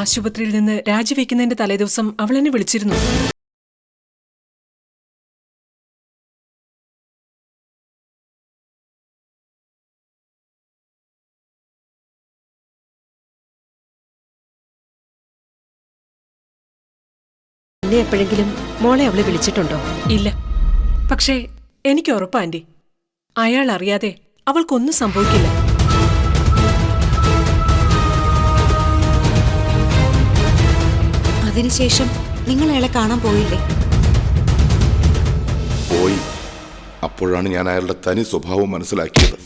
ആശുപത്രിയിൽ നിന്ന് രാജിവെക്കുന്നതിന്റെ തലേദിവസം അവൾ എന്നെ വിളിച്ചിരുന്നു. എപ്പോഴെങ്കിലും മോളെ അവള് വിളിച്ചിട്ടുണ്ടോ? ഇല്ല. പക്ഷേ എനിക്ക് ഉറപ്പാ ആന്റി, അയാൾ അറിയാതെ അവൾക്കൊന്നും സംഭവിക്കില്ല. അതിനുശേഷം നിങ്ങൾ അയാളെ കാണാൻ പോയില്ലേ? പോയി. അപ്പോഴാണ് ഞാൻ അയാളുടെ തനി സ്വഭാവം മനസ്സിലാക്കിയത്.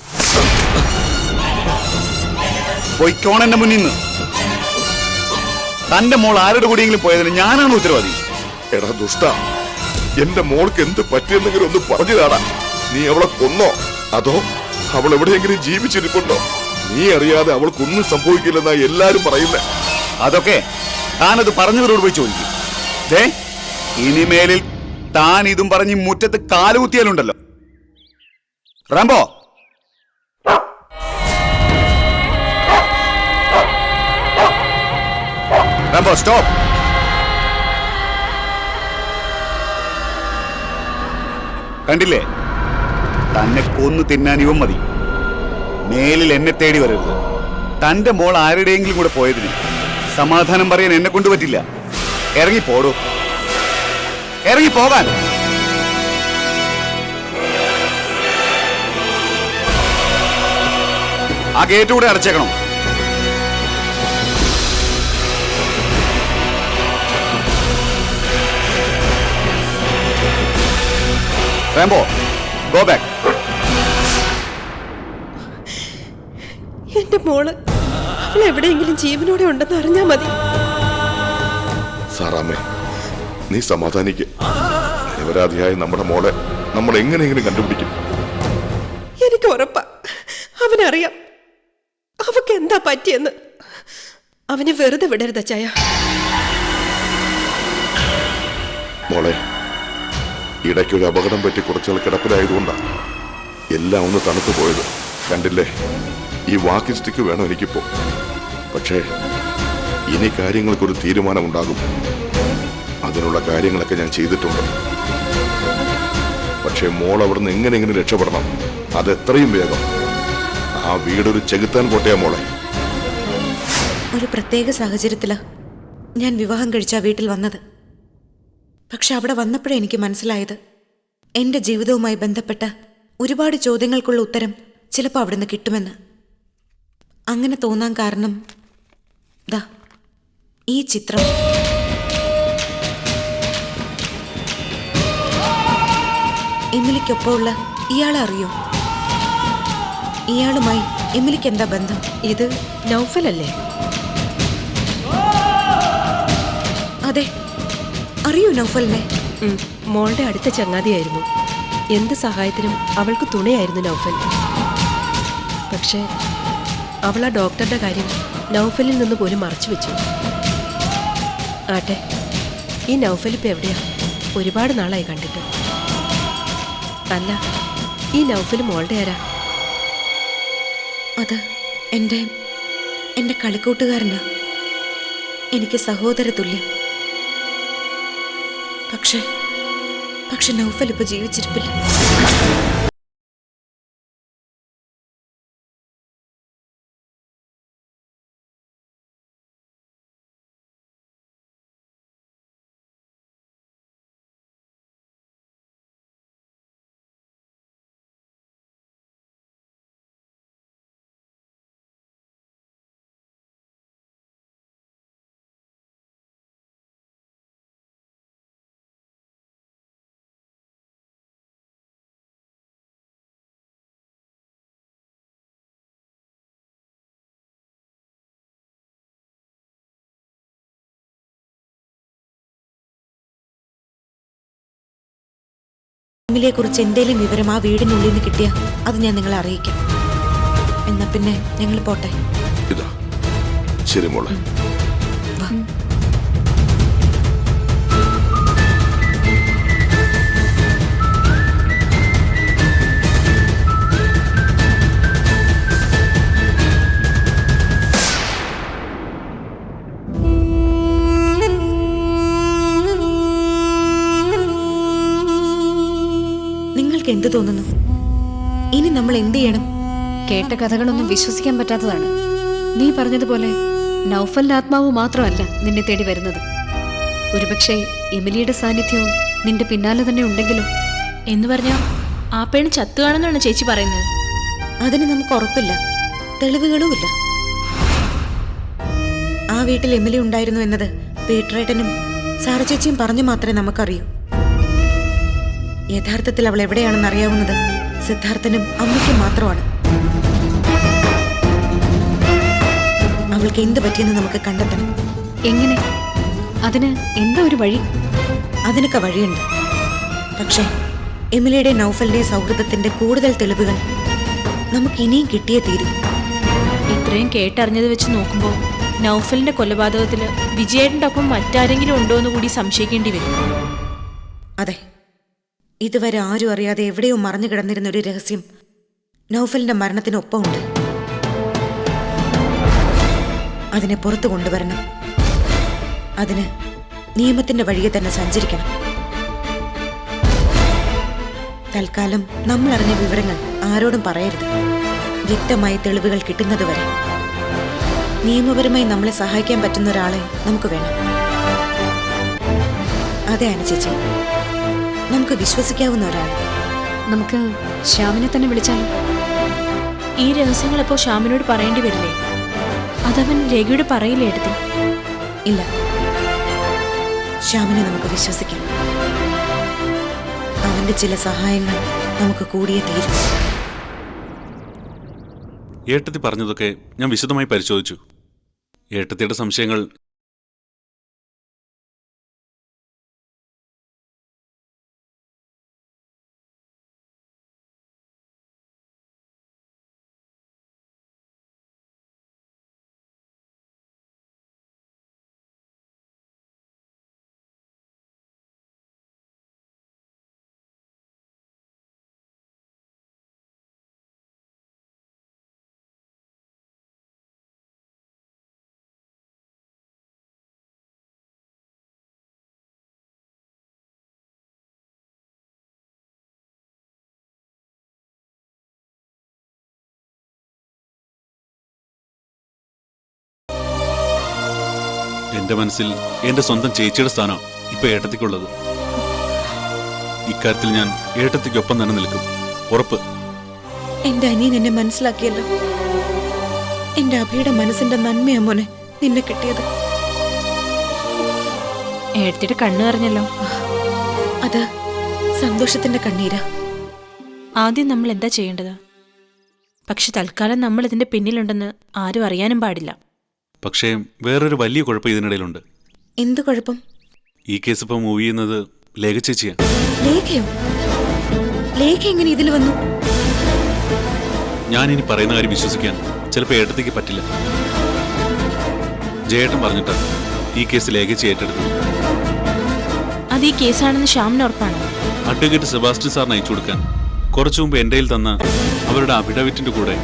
പൊയ്ക്കോണെന്റെ മുന്നിൽ നിന്ന്. തന്റെ മോൾ ആരുടെ കൂടിയെങ്കിലും പോയതിന് ഞാനാണ് ഉത്തരവാദി. എടാ ദുഷ്ട, എന്റെ മോൾക്ക് എന്ത് പറ്റിയെന്നെങ്കിലും ഒന്ന് പറഞ്ഞു താടാ. നീ അവളെ കൊന്നോ അതോ അവൾ എവിടെയെങ്കിലും ജീവിച്ചിരിപ്പുണ്ടോ? നീ അറിയാതെ അവൾക്കൊന്നും സംഭവിക്കില്ലെന്നാ എല്ലാരും പറയുന്നേ. അതൊക്കെ താനത് പറഞ്ഞവരോട് പോയി ചോദിക്കും. ദേ, ഇനിമേലിൽ താൻ ഇതും പറഞ്ഞ് മുറ്റത്ത് കാലുകുത്തിയാലുണ്ടല്ലോ. Rambo, Rambo stop. കണ്ടില്ലേ, തന്നെ കൊന്നു തിന്നാൻ ഇവൻ മതി. മേലിൽ എന്നെ തേടി വരരുത്. തന്റെ മോൾ ആരുടെയെങ്കിലും കൂടെ പോയതിന് സമാധാനം പറയാൻ എന്നെ കൊണ്ട് പറ്റില്ല. ഇറങ്ങിപ്പോടൂ, ഇറങ്ങിപ്പോകാൻ. ആ ഗേറ്റ് കൂടെ അടച്ചേക്കണം. Rambo, go back. എന്റെ മോള് അവൾ എവിടെയെങ്കിലും ജീവനോടെ ഉണ്ടെന്ന് അറിഞ്ഞാ മതി. സാറാമ്മേ, നീ സമാധാനിക്ക്. നിരപരാധിയായ നമ്മുടെ മോളെ നമ്മൾ എങ്ങനെയെങ്കിലും കണ്ടുപിടിക്കും. എനിക്ക് ഉറപ്പാ, അവനറിയാം അവക്ക് എന്താ പറ്റിയെന്ന്. അവനെ വെറുതെ വിടരുത് ചായ. മോളെ, ഇടയ്ക്കൊരു അപകടം പറ്റി കുറച്ചാൾ കിടപ്പിലായതുകൊണ്ടാണ് എല്ലാം ഒന്ന് തണുത്തു പോയത്. കണ്ടില്ലേ, ഈ വാക്കി സ്റ്റിക്ക് വേണം എനിക്കിപ്പോ. പക്ഷേ ഇനി കാര്യങ്ങൾക്കൊരു തീരുമാനമുണ്ടാകും. അതിനുള്ള കാര്യങ്ങളൊക്കെ ഞാൻ ചെയ്തിട്ടുണ്ട്. പക്ഷേ മോൾ അവിടുന്ന് എങ്ങനെയെങ്കിലും രക്ഷപ്പെടണം. അതെത്രയും വേഗം. ആ വീടൊരു ചെകുത്താൻ കോട്ടയാ മോളെ. ഒരു പ്രത്യേക സാഹചര്യത്തിലാ ഞാൻ വിവാഹം കഴിച്ച വീട്ടിൽ വന്നത്. പക്ഷെ അവിടെ വന്നപ്പോഴേ എനിക്ക് മനസ്സിലായത് എന്റെ ജീവിതവുമായി ബന്ധപ്പെട്ട ഒരുപാട് ചോദ്യങ്ങൾക്കുള്ള ഉത്തരം ചിലപ്പോൾ അവിടുന്ന് കിട്ടുമെന്ന്. അങ്ങനെ തോന്നാൻ കാരണം ദാ ഈ ചിത്രം. എമിലിക്കൊപ്പമുള്ള ഇയാളെ അറിയോ? ഇയാളുമായി എമിലിക്ക് എന്താ ബന്ധം? ഇത് നൗഫലല്ലേ? അതെ, അറിയോ നൗഫലിനെ? മോളുടെ അടുത്ത ചങ്ങാതിയായിരുന്നു. എന്ത് സഹായത്തിനും അവൾക്ക് തുണയായിരുന്നു നൗഫൽ. പക്ഷേ അവൾ ആ ഡോക്ടറുടെ കാര്യം നൗഫലിൽ നിന്ന് പോലും മറച്ചു വെച്ചു. ആട്ടെ, ഈ നൗഫൽ ഇപ്പം എവിടെയാ? ഒരുപാട് നാളായി കണ്ടിട്ട്. അല്ല, ഈ നൗഫൽ മോളുടെ ആരാ? അത് എൻ്റെ കളിക്കൂട്ടുകാരനാ. എനിക്ക് സഹോദര തുല്യം. പക്ഷെ നൗഫൽ ഇപ്പൊ ജീവിച്ചിരിപ്പില്ല. എമിലിയെ കുറിച്ച് എന്തെങ്കിലും വിവരം ആ വീടിനുള്ളിൽ നിന്ന് കിട്ടിയാ അത് ഞാൻ നിങ്ങളെ അറിയിക്കാം. എന്നാ പിന്നെ ഞങ്ങൾ പോട്ടെ. ഇതാ ശരി മോളെ. വാ. എന്ത് തോന്നുന്നു? ഇനി നമ്മൾ എന്ത് ചെയ്യണം? കേട്ട കഥകളൊന്നും വിശ്വസിക്കാൻ പറ്റാത്തതാണ്. നീ പറഞ്ഞതുപോലെ നൗഫലിന്റെ ആത്മാവ് മാത്രമല്ല നിന്നെ തേടി വരുന്നത്. ഒരുപക്ഷെ എമിലിയുടെ സാന്നിധ്യവും നിന്റെ പിന്നാലെ തന്നെ ഉണ്ടെങ്കിലോ? എന്ന് പറഞ്ഞാൽ ആ പെണ്ണ് ചത്തുകാണെന്നാണ് ചേച്ചി പറയുന്നത്. അതിന് നമുക്ക് ഉറപ്പില്ല, തെളിവുകളുമില്ല. ആ വീട്ടിൽ എമിലി ഉണ്ടായിരുന്നു എന്നത് പീറ്ററേട്ടനും സാറ ചേച്ചിയും പറഞ്ഞു മാത്രമേ നമുക്കറിയൂ. യഥാർത്ഥത്തിൽ അവൾ എവിടെയാണെന്ന് അറിയാവുന്നത് സിദ്ധാർത്ഥനും അമ്മയ്ക്കും മാത്രമാണ്. അവൾക്ക് എന്ത് പറ്റിയെന്ന് നമുക്ക് കണ്ടെത്തണം. എങ്ങനെ? അതിന് എന്താ ഒരു വഴി? അതിനൊക്കെ വഴിയുണ്ട്. പക്ഷേ എമിലിയുടെ നൗഫലിന്റെ സൗഹൃദത്തിന്റെ കൂടുതൽ തെളിവുകൾ നമുക്ക് ഇനിയും കിട്ടിയേ തീരും. ഇത്രയും കേട്ടറിഞ്ഞത് വെച്ച് നോക്കുമ്പോൾ നൗഫലിന്റെ കൊലപാതകത്തിൽ വിജയേട്ടൻ്റെ ഒപ്പം മറ്റാരെങ്കിലും ഉണ്ടോ എന്ന് കൂടി സംശയിക്കേണ്ടി വരും. അതെ, ഇതുവരെ ആരും അറിയാതെ എവിടെയോ മറഞ്ഞു കിടന്നിരുന്ന ഒരു രഹസ്യം നൗഫലിന്റെ മരണത്തിനൊപ്പമുണ്ട്. അതിനെ പുറത്തു കൊണ്ടുവരണം. അതിന് നിയമത്തിന്റെ വഴിയെ തന്നെ സഞ്ചരിക്കണം. തൽക്കാലം നമ്മൾ അറിഞ്ഞ വിവരങ്ങൾ ആരോടും പറയരുത്. വ്യക്തമായ തെളിവുകൾ കിട്ടുന്നതുവരെ നിയമപരമായി നമ്മളെ സഹായിക്കാൻ പറ്റുന്ന ഒരാളെ നമുക്ക് വേണം. അതെ അനുചേച്ചി, നമുക്ക് വിശ്വസിക്കാവുന്ന ഒരാൾ. നമുക്ക് ശ്യാമിനെ തന്നെ വിളിച്ചാലോ? ഈ രഹസ്യങ്ങൾ ഇപ്പോൾ ശ്യാമിനോട് പറയേണ്ടി വരില്ലേ? അതവൻ രേഖയോട് പറയില്ലേ എടുത്തി? ഇല്ല, ശ്യാമിനെ നമുക്ക് വിശ്വസിക്കാം. അവന്റെ ചില സഹായങ്ങൾ നമുക്ക് കൂടിയേ തീരും. ഏട്ടത്തി പറഞ്ഞതൊക്കെ ഞാൻ വിശദമായി പരിശോധിച്ചു. ഏട്ടത്തിയുടെ സംശയങ്ങൾ എന്റെ മനസ്സിൽ എന്റെ സ്വന്തം ചേച്ചിയുടെ സ്ഥാനം ഇപ്പൊ ഏട്ടത്തിക്കുള്ളത്. ഇക്കാര്യത്തിൽ ഞാൻ ഏട്ടത്തിക്കൊപ്പം തന്നെ നിൽക്കും, ഉറപ്പ്. എന്റെ അനിയൻ എന്നെ മനസ്സിലാക്കിയല്ലോ. എന്റെ അഭിയുടെ മനസ്സിന്റെ നന്മയാ മോനെ നിന്നെ കിട്ടിയത്. എടുത്തിട്ട് കണ്ണു അറിഞ്ഞല്ലോ. അത് സന്തോഷത്തിന്റെ കണ്ണീരാ. ആദ്യം നമ്മൾ എന്താ ചെയ്യേണ്ടത്? പക്ഷെ തൽക്കാലം നമ്മൾ ഇതിന്റെ പിന്നിലുണ്ടെന്ന് ആരും അറിയാനും പാടില്ല. പക്ഷേ വേറൊരു വലിയ കുഴപ്പം ഇതിനിടയിലുണ്ട്. എന്ത് കുഴപ്പം? ഈ കേസ് ഇപ്പൊ മൂവ് ചെയ്യുന്നത് ലേഖ ചേച്ചിയാ. ലേഖയോ? ലേഖ എങ്ങനെ ഇതിൽ വന്നു? ഞാൻ ഇനി പറയുന്ന കാര്യം വിശ്വസിക്കാൻ ചിലപ്പോൾ ഏട്ടത്തേക്ക് പറ്റില്ല. ജയേട്ടൻ പറഞ്ഞിട്ടാ ഈ കേസ് ലേഖ ഏറ്റെടുത്തത്. അത് ഈ കേസാണെന്ന് ശ്യാമിന് ഉറപ്പാണ്. അഡ്വക്കേറ്റ് സെബാസ്റ്റ്യൻ സാറിന് അയച്ചു കൊടുക്കാൻ കുറച്ചു മുമ്പ് എൻ്റെ കയ്യിൽ തന്ന അവരുടെ അഫിഡവിറ്റിന്റെ കൂടെ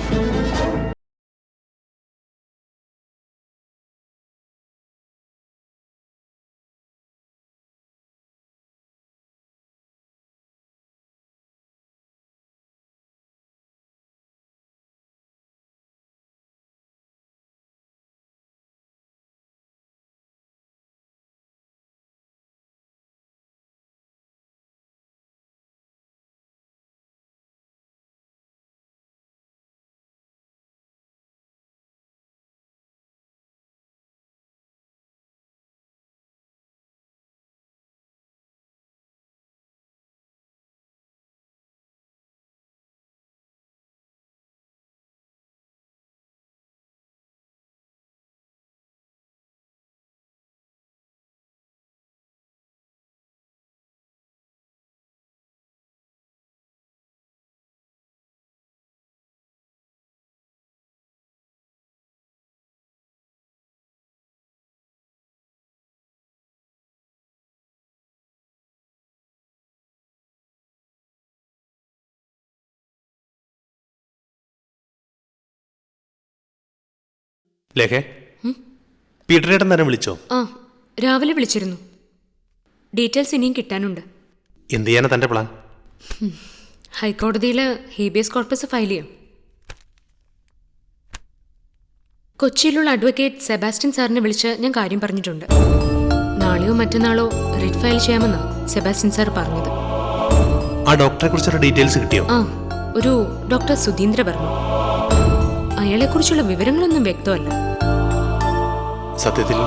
ലേഖേ, പീറ്ററേട്ടൻ തന്നെ വിളിച്ചോ? ആ, രാവിലെ വിളിച്ചിരുന്നു. ഡീറ്റെയിൽസ് ഇനിയും കിട്ടാനുണ്ട്. എന്ത് ചെയ്യാനാ തന്റെ പ്ലാൻ? ഹൈക്കോടതിയിൽ ഹേബിയസ് കോർപ്പസ് ഫയൽ ചെയ്യാം. കൊച്ചിയിലുള്ള അഡ്വക്കേറ്റ് സെബാസ്റ്റ്യൻ സാറിനെ വിളിച്ച് ഞാൻ കാര്യം പറഞ്ഞിട്ടുണ്ട്. നാളെയോ മറ്റന്നാളോ റിറ്റ് ഫയൽ ചെയ്യാമെന്നാണ് സെബാസ്റ്റ്യൻ സാർ പറഞ്ഞത്. ആ ഡോക്ടറെ കുറിച്ചുള്ള ഡീറ്റെയിൽസ് കിട്ടിയോ? ആ, ഒരു ഡോക്ടർ സുധീന്ദ്ര വർമ്മ. അയാളെക്കുറിച്ചുള്ള വിവരങ്ങളൊന്നും വ്യക്തമല്ല. സത്യത്തിൽ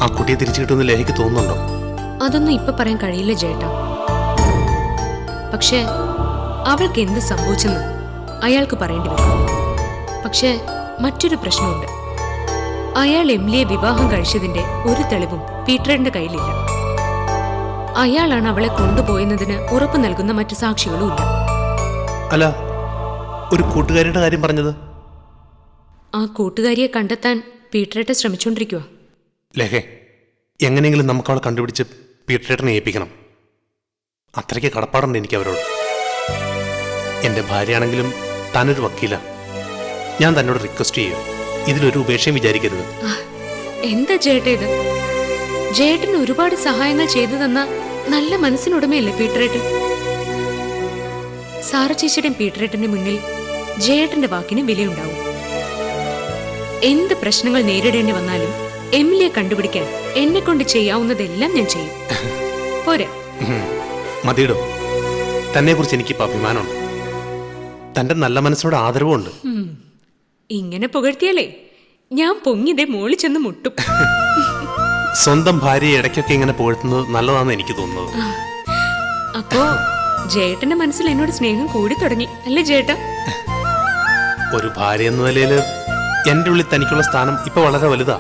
ആ കുട്ടിയെ തിരിച്ചു കിട്ടുമെന്ന് ലേഖയ്ക്ക് തോന്നുന്നുണ്ടോ? അതൊന്നും ഇപ്പൊ പറയാൻ കഴിയില്ല ചേട്ടാ. പക്ഷേ അവൾക്ക് എന്ത് സംഭവിച്ചെന്ന് അയാൾക്ക് പറയേണ്ടി വരും. പക്ഷേ മറ്റൊരു പ്രശ്നമുണ്ട്. അയാൾ എമിലിയെ വിവാഹം കഴിച്ചതിന്റെ ഒരു തെളിവും പീറ്ററിന്റെ കയ്യിലില്ല. അയാളാണ് അവളെ കൊണ്ടുപോയെന്നതിന് ഉറപ്പ് നൽകുന്ന മറ്റു സാക്ഷികളും ഇല്ല. അല്ല, ഒരു കൂട്ടുകാരിയുടെ കാര്യം പറഞ്ഞത്? ആ കൂട്ടുകാരിയെ കണ്ടെത്താൻ പീറ്ററേട്ട ശ്രമിച്ചുകൊണ്ടിരിക്കുക. ലേഖേ, എങ്ങനെയെങ്കിലും നമുക്ക് അവളെ കണ്ടുപിടിച്ച് പീറ്ററേട്ടനെ ഏൽപ്പിക്കണം. അത്രയ്ക്ക് കടപ്പാടുണ്ട് എനിക്ക് അവരോട്. എൻ്റെ ഭാര്യയാണെങ്കിലും താനൊരു വക്കീല. ഞാൻ തന്നോട് റിക്വസ്റ്റ് ചെയ്യും, ഇതിലൊരു ഉപേക്ഷയും വിചാരിക്കരുത്. എന്താ ചേട്ടാ ഇത്? ജേട്ടന് ഒരുപാട് സഹായങ്ങൾ ചെയ്തു തന്ന നല്ല മനസ്സിനുടമയല്ലേ പീറ്ററേട്ടൻ? സാറ ചേച്ചിയുടെയും പീറ്ററേട്ടന്റെ മുന്നിൽ ജേട്ടന്റെ വാക്കിന് വിലയുണ്ടാവും. എന്ത് പ്രശ്നങ്ങൾ നേരിടേണ്ടി വന്നാലും എമിലിയെ കണ്ടുപിടിക്കാൻ എന്നെ കൊണ്ട് ചെയ്യാവുന്നതെല്ലാം ഞാൻ ചെയ്യും. പോരെ? മതിയിടോ, തന്നെ കുറിച്ച് എനിക്കിപ്പോൾ അഭിമാനമുണ്ട്. തൻ്റെ നല്ല മനസ്സിനോട് ആദരവുമുണ്ട്. ഇങ്ങനെ പുകഴ്ത്തിയാലേ ഞാൻ പൊങ്ങിന്റെ മോളിൽ ചെന്ന് മുട്ടും. സ്വന്തം ഭാര്യയെ ഇടയ്ക്കൊക്കെ ഇങ്ങനെ പുകഴ്ത്തുന്നത് നല്ലതാണെന്ന് എനിക്ക് തോന്നുന്നത്. അപ്പോ ജേട്ടന്റെ മനസ്സിൽ എന്നോട് സ്നേഹം കൂടി തുടങ്ങി അല്ലേ ചേട്ടാ? ഒരു ഭാര്യ എന്ന നിലയിൽ എൻ്റെ ഉള്ളിൽ തനിക്കുള്ള സ്ഥാനം ഇപ്പൊ വളരെ വലുതാ.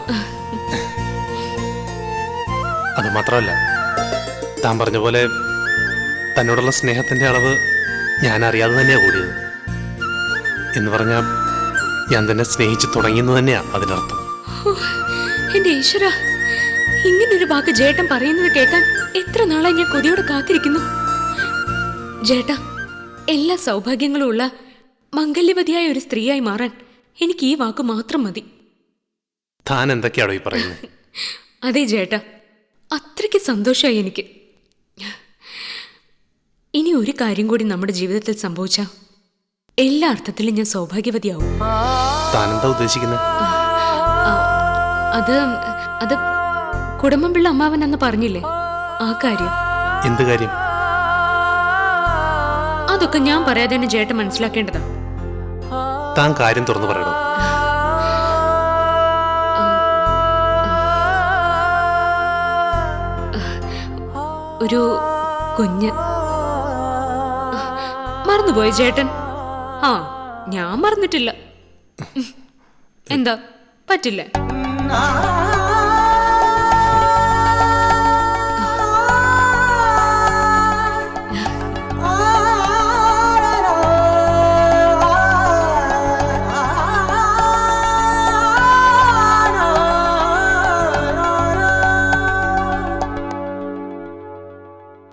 അത് മാത്രമല്ല, താൻ പറഞ്ഞ പോലെ തന്നോടുള്ള സ്നേഹത്തിന്റെ അളവ് ഞാൻ അറിയാതെ തന്നെയാ കൂടിയത്. എന്ന് പറഞ്ഞാൽ ഞാൻ തന്നെ സ്നേഹിച്ചു തുടങ്ങിയെന്ന് തന്നെയാ അതിനർത്ഥം. എന്റെ ഈശ്വര, ഇങ്ങനൊരു വാക്ക് ജേട്ടൻ പറയുന്നത് കേൾക്കാൻ എത്ര നാളായി ഞാൻ കൊതിയോടെ കാത്തിരിക്കുന്നു. ജേട്ടാ, എല്ലാ സൗഭാഗ്യങ്ങളും ഉള്ള മംഗല്യവതിയായ ഒരു സ്ത്രീയായി മാറാൻ എനിക്ക് ഈ വാക്ക് മാത്രം മതി. താൻ എന്തൊക്കെയാണോ ഈ പറയുന്നത്? അതെ ചേട്ടാ, അത്രയ്ക്ക് സന്തോഷമായി എനിക്ക്. ഇനി ഒരു കാര്യം കൂടി നമ്മുടെ ജീവിതത്തിൽ സംഭവിച്ചാൽ എല്ലാ അർത്ഥത്തിലും ഞാൻ സൗഭാഗ്യവതിയാവും. താനെന്താ ഉദ്ദേശിക്കുന്നത്? അത് അത് കുടുംബംപിള്ള അമ്മാവൻ അന്ന് പറഞ്ഞില്ലേ ആ കാര്യം. എന്ത് കാര്യം? അതൊക്കെ ഞാൻ പറയാതെ തന്നെ ചേട്ടൻ മനസ്സിലാക്കേണ്ടതാ. താൻ കാര്യം തുറന്നു പറയണോ? ഒരു കുഞ്ഞ്. മറന്നുപോയി ചേട്ടൻ? ആ, ഞാൻ മറന്നിട്ടില്ല. എന്താ പറ്റില്ല?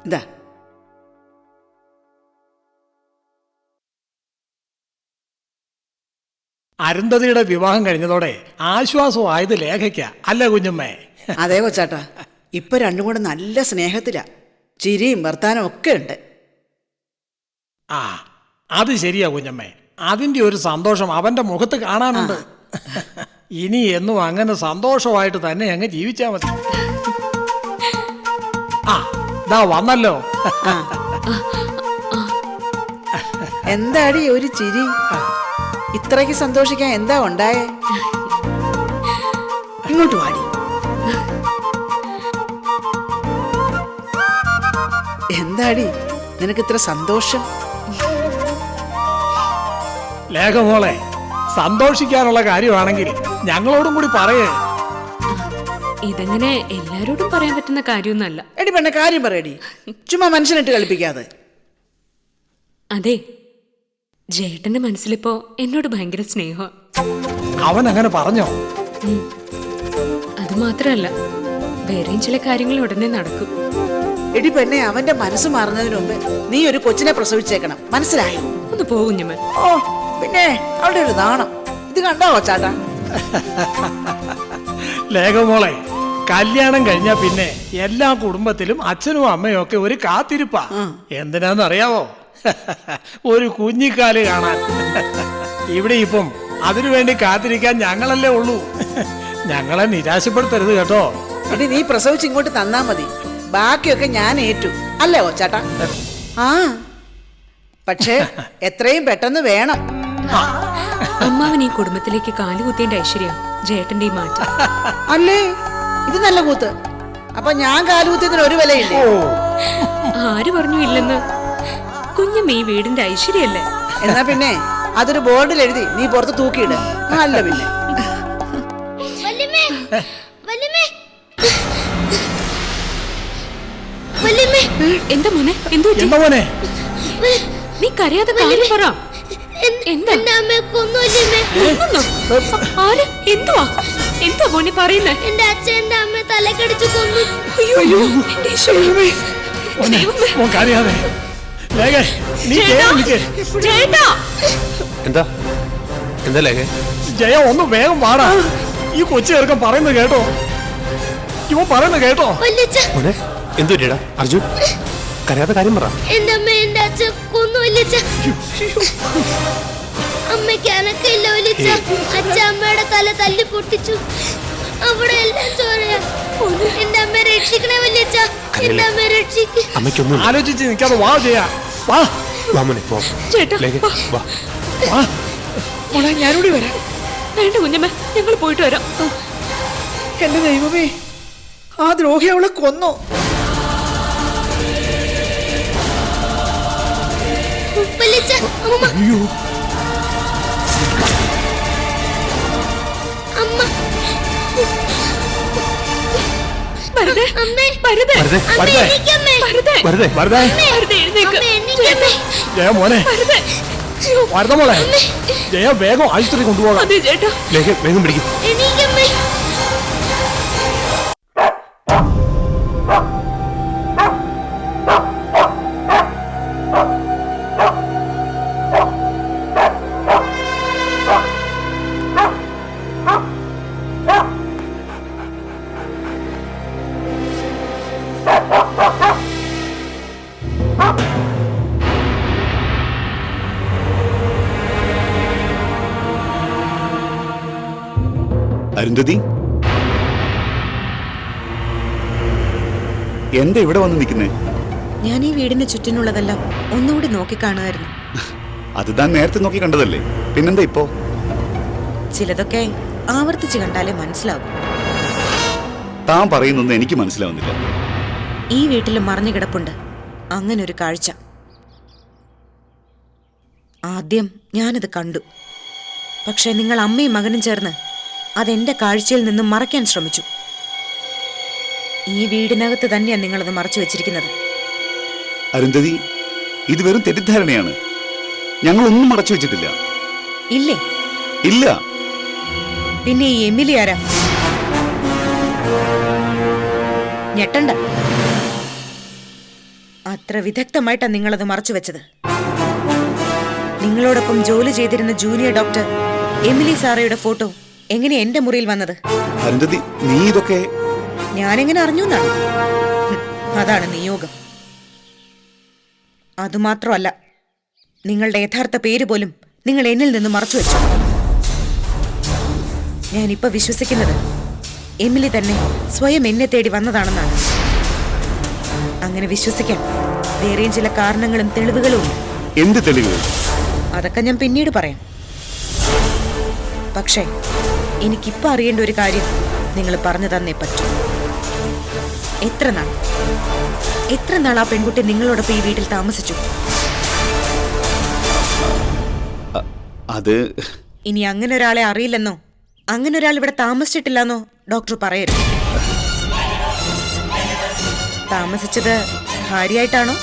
ഇതാ അരുന്ധതിയുടെ വിവാഹം കഴിഞ്ഞതോടെ ആശ്വാസമായത് ലേഖയ്ക്ക അല്ല കുഞ്ഞമ്മേ? അതേ കൊച്ചാട്ടാ, ഇപ്പൊ രണ്ടും കൂടെ നല്ല സ്നേഹത്തിലാ. ചിരിയും വർത്താനം ഒക്കെ ഉണ്ട്. ആ, അത് ശരിയാ കുഞ്ഞമ്മേ. അതിന്റെ ഒരു സന്തോഷം അവന്റെ മുഖത്ത് കാണാനുണ്ട്. ഇനി എന്നും അങ്ങനെ സന്തോഷമായിട്ട് തന്നെ അങ്ങ് ജീവിച്ചാ മതി. ആ, ദാ വന്നല്ലോ. എന്താടി ഒരു ചിരി? ഇത്രയ്ക്ക് സന്തോഷിക്കാൻ എന്താ ഉണ്ടായേ? ഇങ്ങോട്ട് വാടി. എന്താടി നിനക്ക് ഇത്ര സന്തോഷം? ലേഖമോളെ, സന്തോഷിക്കാനുള്ള കാര്യമാണെങ്കിൽ ഞങ്ങളോടും കൂടി പറയേ. ഇതെങ്ങനെ എല്ലാരോടും പറയാൻ പറ്റുന്ന കാര്യമൊന്നല്ല. എടി പെണ്ണ, കാര്യം പറയടി, ചുമ്മാ മനുഷ്യനിട്ട് കളിപ്പിക്കാതെ. അതെ, ജേട്ടന്റെ മനസ്സിലിപ്പോ എന്നോട് ഭയങ്കര സ്നേഹം. അവൻ അങ്ങനെ പറഞ്ഞോ? അത് മാത്രല്ല, വേറെയും ചില കാര്യങ്ങൾ ഉടനെ നടക്കും. എടി പെണ്ണെ, അവന്റെ മനസ്സ് മാറുന്നതിന് മുമ്പ് നീ ഒരു കൊച്ചിനെ പ്രസവിച്ചേക്കണം, മനസ്സിലായോ? ഒന്ന് പോകും ഞാൻ. ഓ പിന്നെ അവിടെ ഒരു നാണം. ഇത് കണ്ടോ കൊച്ചാട്ടാ? ലേഖമോളെ, കല്യാണം കഴിഞ്ഞാ പിന്നെ എല്ലാ കുടുംബത്തിലും അച്ഛനും അമ്മയും ഒക്കെ ഒരു കാത്തിരിപ്പാ. എന്തിനാന്നറിയാവോ? ഒരു കുഞ്ഞിക്കാല് കാണാൻ. ഇവിടെ ഇപ്പം അതിനു വേണ്ടി കാത്തിരിക്കാൻ ഞങ്ങളല്ലേ ഉള്ളൂ. ഞങ്ങളെ നിരാശപ്പെടുത്തരുത് കേട്ടോ. ഇനി നീ പ്രസവിച്ച് ഇങ്ങോട്ട് തന്നാ മതി, ബാക്കിയൊക്കെ ഞാൻ ഏറ്റു. അല്ലേ ഓച്ചാട്ടാ? ആ, പക്ഷേ എത്രയും പെട്ടെന്ന് വേണം. അമ്മാവൻ ഈ കുടുംബത്തിലേക്ക് കാലുകുത്തേണ്ട ഐശ്വര്യം ജേട്ടന്റെ ഈ മാറ്റം. അല്ലേ, ഇത് നല്ല കൂത്ത്. അപ്പൊ ഞാൻ കാലുകുത്തിയതിന് ഒരു വിലയില്ലേ? ആര് പറഞ്ഞു ഇല്ലെന്ന്? കുഞ്ഞമ്മ ഈ വീടിന്റെ ഐശ്വര്യല്ലേ? എന്നാ പിന്നെ അതൊരു ബോർഡിൽ എഴുതി നീ പുറത്ത് തൂക്കിയിട്. അല്ല പിന്നെ എന്താ മോനെ? എന്താ മോനെ? നീ കരയാതെ കാര്യം പറ. എന്താ ആര്? എന്തുവാ എന്താ മോനെ പറയുന്നേ? എന്റെ അച്ഛൻ എന്റെ അമ്മ തലക്കടിച്ചു കൊന്നു. അയ്യോ, മോൻ കരയാതെ. എന്താ എന്താ ലേഖ? ജയ, ഒന്ന് വേഗം വാടാ. ഈ കൊച്ചു ചേർക്കാൻ പറയുന്നത് കേട്ടോ? ഇവ പറയുന്നത് കേട്ടോ? മോനെ എന്തു പറ്റിയടാ? അർജുൻ, കരയാതെ കാര്യം പറ. എന്റെ അമ്മ എന്റെ അച്ഛൻ കൊന്നു വലിച്ച. അമ്മയ്ക്ക് അനക്കില്ല വലിച്ച. അച്ഛൻ അമ്മയുടെ തല തല്ലി പൊട്ടിച്ചു. അവിടെ എല്ലാം ചോരയാ. എന്റെ അമ്മ രക്ഷിക്കണേ വലിച്ച. എന്റെ അമ്മ രക്ഷിക്ക. അമ്മയ്ക്കൊന്നും ആലോചിച്ച് നിൽക്കാതെ വാ ചെയ്യാ. വാ വാ മോനെ, പോ. ലേഖ, വാ. വാ മോളെ, ഞാനിവിടെ വരാം. വേണ്ട കുഞ്ഞമ്മ, ഞങ്ങൾ പോയിട്ട് വരാം. എന്റെ ദൈവമേ, ആ ദ്രോഹി അവളെ കൊന്നു. വലിച്ച അമ്മ. അയ്യോ, അമ്മ. വരദേ, അമ്മേ. വരദേ, വരദേ, അമ്മേ, വരദേ. എണീക്കമ്മേ. വരദേ, വരദേ. വരദേ, എഴുന്നേക്ക്. അമ്മേ, എണീക്കമ്മേ. ജയ മോനെ, വരദേ. വരദ മോളെ. ജയ, വേഗം ആശുപത്രി കൊണ്ടുപോകാം. അതെ ചേട്ടാ. ലേഖ, വേഗം പിടിക്കും. എണീക്കമ്മേ. അരുന്ധതി, എന്താ ഇവിടെ വന്ന് നിൽക്കുന്നേ? ഞാൻ ഈ വീടിന് ചുറ്റിനുള്ളതെല്ലാം ഒന്നുകൂടി നോക്കിക്കാണുമായിരുന്നു. അത് താൻ നേരത്തെ നോക്കി കണ്ടതല്ലേ, പിന്നെന്താ ഇപ്പോ? ചിലതൊക്കെ ആവർത്തിച്ച് കണ്ടാലേ മനസ്സിലാകും. താൻ പറയുന്നൊന്നും എനിക്ക് മനസ്സിലാവുന്നില്ല. ഈ വീട്ടിൽ മറിഞ്ഞു കിടപ്പുണ്ട് അങ്ങനൊരു കാഴ്ച. ആദ്യം ഞാനത് കണ്ടു. പക്ഷെ നിങ്ങൾ അമ്മയും മകനും ചേർന്ന് അതെന്റെ കാഴ്ചയിൽ നിന്നും മറയ്ക്കാൻ ശ്രമിച്ചു. ഈ വീടിനകത്ത് തന്നെയാണ് നിങ്ങളത് മറച്ചു വെച്ചിരിക്കുന്നത്. അരുന്ധതി, ഇത് വെറും തെറ്റിദ്ധാരണയാണ്. ഞങ്ങളൊന്നും മറച്ചു വെച്ചിട്ടില്ല. ഇല്ലേ? ഇല്ല. പിന്നെ ഈ എമിലി ആരാ? ഞെട്ടണ്ട. അത്ര വിദഗ്ധമായിട്ടാണ് നിങ്ങളത് മറച്ചു വെച്ചത്. നിങ്ങളോടൊപ്പം ജോലി ചെയ്തിരുന്ന ജൂനിയർ ഡോക്ടർ എമിലി സാറയുടെ ഫോട്ടോ എങ്ങനെയാ എന്റെ മുറിയിൽ വന്നത്? അരുന്ധതി, നീ ഇതൊക്കെ ഞാനെങ്ങനെ അറിഞ്ഞു എന്നാണ്? അതാണ് നിയോഗം. അതുമാത്രമല്ല, നിങ്ങളുടെ യഥാർത്ഥ പേര് പോലും നിങ്ങൾ എന്നിൽ നിന്ന് മറച്ചു വെച്ചു. ഞാനിപ്പോ വിശ്വസിക്കുന്നത് എമിലി തന്നെ സ്വയം എന്നെ തേടി വന്നതാണെന്നാണ്. അങ്ങനെ വിശ്വസിക്കാൻ വേറെയും ചില കാരണങ്ങളും തെളിവുകളും ഉണ്ട്. എന്ത് തെളിവുകൾ? അതൊക്കെ ഞാൻ പിന്നീട് പറയാം. പക്ഷേ എനിക്കിപ്പോ അറിയേണ്ട ഒരു കാര്യം നിങ്ങൾ പറഞ്ഞു തന്നേ പറ്റൂ. എത്ര നാൾ ആ പെൺകുട്ടി നിങ്ങളോടൊപ്പം ഈ വീട്ടിൽ താമസിച്ചു? അത് ഇനി അങ്ങനെ ഒരാളെ അറിയില്ലെന്നോ അങ്ങനെ ഒരാൾ ഇവിടെ താമസിച്ചിട്ടില്ലെന്നോ ഡോക്ടർ പറയരുത്. താമസിച്ചത് ഭാര്യയായിട്ടാണോ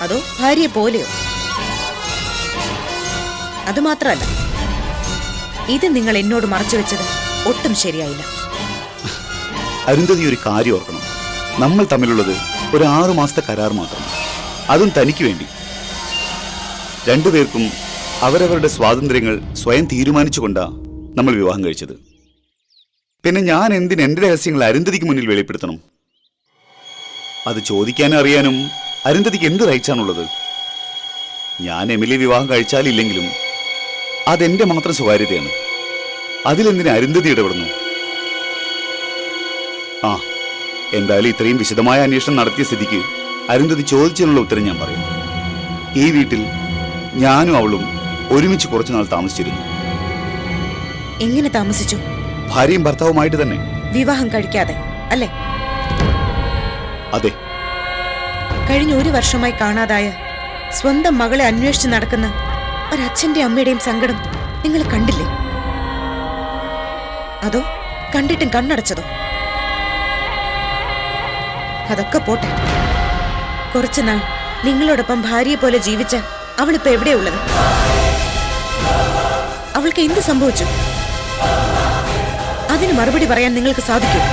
അതോ ഭാര്യയെ പോലെയോ? അതുമാത്രമല്ല, ഇത് നിങ്ങൾ എന്നോട് മറച്ചു വെച്ചത് ഒട്ടും ശരിയായില്ല. അരുന്ധതി, ഒരു കാര്യം ഓർക്കണം. നമ്മൾ തമ്മിലുള്ളത് ഒരു 6 മാസത്തെ കരാർ മാത്രം. അതും തനിക്ക് വേണ്ടി. രണ്ടുപേർക്കും അവരവരുടെ സ്വാതന്ത്ര്യങ്ങൾ സ്വയം തീരുമാനിച്ചുകൊണ്ടാ നമ്മൾ വിവാഹം കഴിച്ചത്. പിന്നെ ഞാൻ എന്തിന് എന്റെ രഹസ്യങ്ങൾ അരുന്ധതിക്ക് മുന്നിൽ വെളിപ്പെടുത്തണം? അത് ചോദിക്കാനും അറിയാനും അരുന്ധതിക്ക് എന്ത് റൈറ്റ്സാണുള്ളത്? ഞാൻ എമിലി വിവാഹം കഴിച്ചാലില്ലെങ്കിലും അതെന്റെ മാത്രം സ്വകാര്യതയാണ്. അതിലെന്തിന് അരുന്ധതി ഇടപെടുന്നു? ആ, എന്തായാലും ഇത്രയും വിശദമായ അന്വേഷണം നടത്തിയ സ്ഥിതിക്ക് അരുന്ധതി ചോദിച്ചതിനുള്ള ഉത്തരം ഞാൻ പറയും. ഈ വീട്ടിൽ ഞാനും അവളും ഒരുമിച്ച് കുറച്ചുനാൾ താമസിച്ചിരുന്നു. എങ്ങനെ താമസിച്ചു? ഭാര്യയും ഭർത്താവുമായിട്ട് തന്നെ. വിവാഹം കഴിക്കാതെ അല്ലേ? അതെ. കഴിഞ്ഞ 1 വർഷമായി കാണാതായ സ്വന്തം മകളെ അന്വേഷിച്ച് നടക്കുന്ന ഒരച്ഛന്റെ അമ്മയുടെയും സങ്കടം നിങ്ങൾ കണ്ടില്ലേ? അതോ കണ്ടിട്ടും കണ്ണടച്ചതോ? അതൊക്കെ പോട്ടെ. കുറച്ചുനാൾ നിങ്ങളോടൊപ്പം ഭാര്യയെ പോലെ ജീവിച്ച അവളിപ്പോ എവിടെയുള്ളത്? അവൾക്ക് എന്ത് സംഭവിച്ചു? അതിന് മറുപടി പറയാൻ നിങ്ങൾക്ക് സാധിക്കും?